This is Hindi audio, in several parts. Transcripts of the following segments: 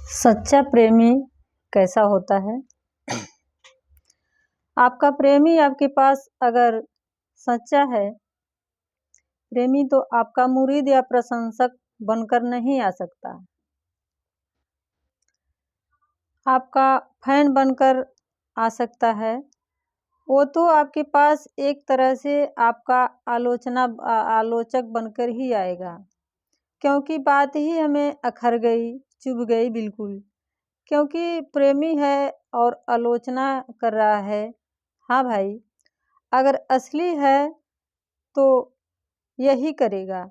सच्चा प्रेमी कैसा होता है? आपका प्रेमी आपके पास अगर सच्चा है, प्रेमी तो आपका मुरीद या प्रशंसक बनकर नहीं आ सकता। आपका फैन बनकर आ सकता है। वो तो आपके पास एक तरह से आपका आलोचक बनकर ही आएगा, क्योंकि बात ही हमें अखर गई, चुभ गई बिल्कुल। क्योंकि प्रेमी है और आलोचना कर रहा है। हाँ भाई, अगर असली है तो यही करेगा।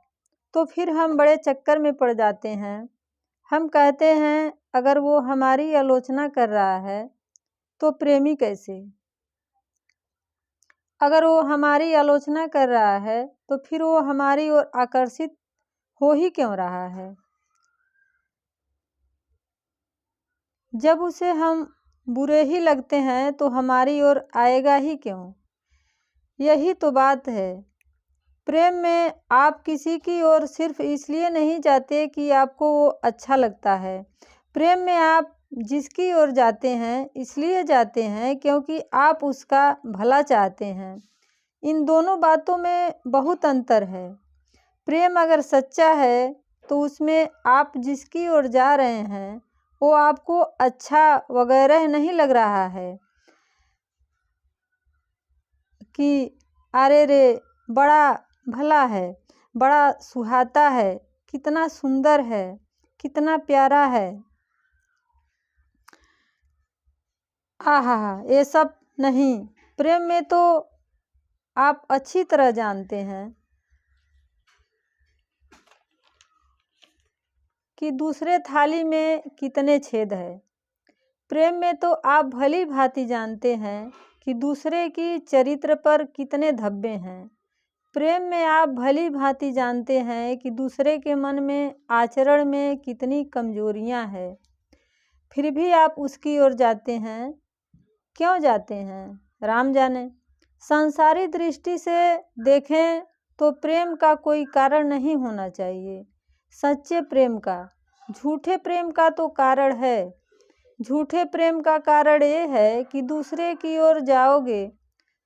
तो फिर हम बड़े चक्कर में पड़ जाते हैं। हम कहते हैं अगर वो हमारी आलोचना कर रहा है तो प्रेमी कैसे? अगर वो हमारी आलोचना कर रहा है तो फिर वो हमारी ओर आकर्षित हो ही क्यों रहा है? जब उसे हम बुरे ही लगते हैं तो हमारी ओर आएगा ही क्यों? यही तो बात है। प्रेम में आप किसी की ओर सिर्फ इसलिए नहीं जाते कि आपको वो अच्छा लगता है। प्रेम में आप जिसकी ओर जाते हैं इसलिए जाते हैं क्योंकि आप उसका भला चाहते हैं। इन दोनों बातों में बहुत अंतर है। प्रेम अगर सच्चा है तो उसमें आप जिसकी ओर जा रहे हैं वो आपको अच्छा वगैरह नहीं लग रहा है कि अरे रे बड़ा भला है, बड़ा सुहाता है, कितना सुंदर है, कितना प्यारा है। आहा हा, ये सब नहीं। प्रेम में तो आप अच्छी तरह जानते हैं कि दूसरे थाली में कितने छेद है। प्रेम में तो आप भली भांति जानते हैं कि दूसरे की चरित्र पर कितने धब्बे हैं। प्रेम में आप भली भांति जानते हैं कि दूसरे के मन में, आचरण में कितनी कमजोरियां हैं। फिर भी आप उसकी ओर जाते हैं। क्यों जाते हैं? राम जाने। सांसारिक दृष्टि से देखें तो प्रेम का कोई कारण नहीं होना चाहिए। सच्चे प्रेम का। झूठे प्रेम का तो कारण है। झूठे प्रेम का कारण ये है कि दूसरे की ओर जाओगे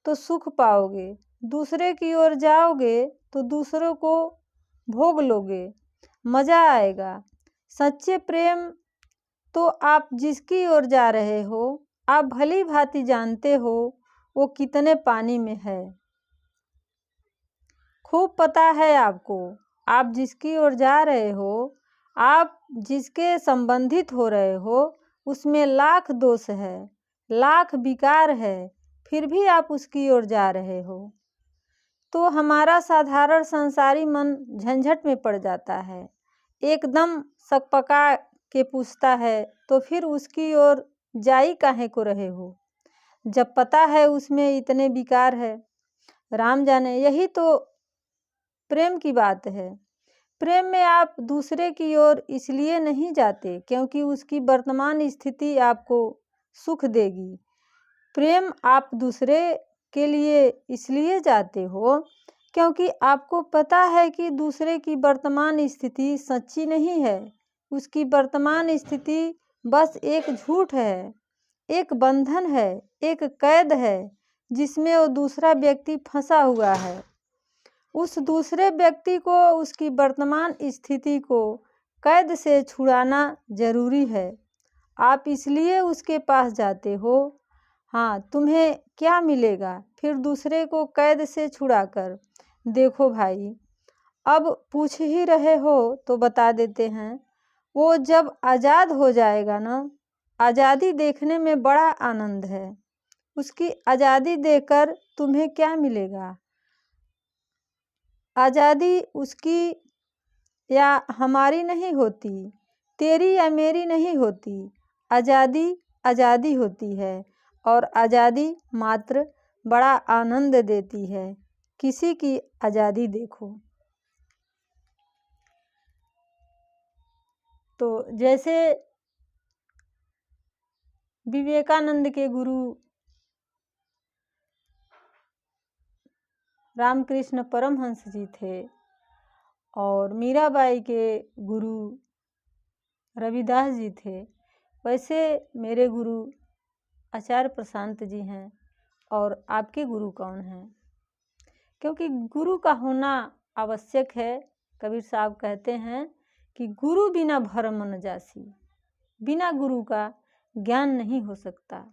तो सुख पाओगे, दूसरे की ओर जाओगे तो दूसरों को भोग लोगे, मजा आएगा। सच्चे प्रेम तो आप जिसकी ओर जा रहे हो, आप भली भांति जानते हो वो कितने पानी में है। खूब पता है आपको, आप जिसकी ओर जा रहे हो, आप जिसके संबंधित हो रहे हो, उसमें लाख दोष है, लाख विकार है, फिर भी आप उसकी ओर जा रहे हो। तो हमारा साधारण संसारी मन झंझट में पड़ जाता है। एकदम सकपका के पूछता है तो फिर उसकी ओर जाई काहे को रहे हो, जब पता है उसमें इतने विकार है। राम जाने। यही तो प्रेम की बात है। प्रेम में आप दूसरे की ओर इसलिए नहीं जाते क्योंकि उसकी वर्तमान स्थिति आपको सुख देगी। प्रेम आप दूसरे के लिए इसलिए जाते हो क्योंकि आपको पता है कि दूसरे की वर्तमान स्थिति सच्ची नहीं है। उसकी वर्तमान स्थिति बस एक झूठ है, एक बंधन है, एक कैद है जिसमें वो दूसरा व्यक्ति फंसा हुआ है। उस दूसरे व्यक्ति को उसकी वर्तमान स्थिति को कैद से छुड़ाना जरूरी है। आप इसलिए उसके पास जाते हो। हाँ, तुम्हें क्या मिलेगा फिर दूसरे को कैद से छुड़ाकर? देखो भाई, अब पूछ ही रहे हो तो बता देते हैं। वो जब आज़ाद हो जाएगा ना, आज़ादी देखने में बड़ा आनंद है। उसकी आज़ादी देखकर तुम्हें क्या मिलेगा? आज़ादी उसकी या हमारी नहीं होती, तेरी या मेरी नहीं होती। आज़ादी आज़ादी होती है और आज़ादी मात्र बड़ा आनंद देती है। किसी की आज़ादी देखो। तो जैसे विवेकानंद के गुरु रामकृष्ण परमहंस जी थे और मीराबाई के गुरु रविदास जी थे। वैसे मेरे गुरु आचार्य प्रशांत जी हैं, और आपके गुरु कौन हैं? क्योंकि गुरु का होना आवश्यक है। कबीर साहब कहते हैं कि गुरु बिना भरम न जासी, बिना गुरु का ज्ञान नहीं हो सकता।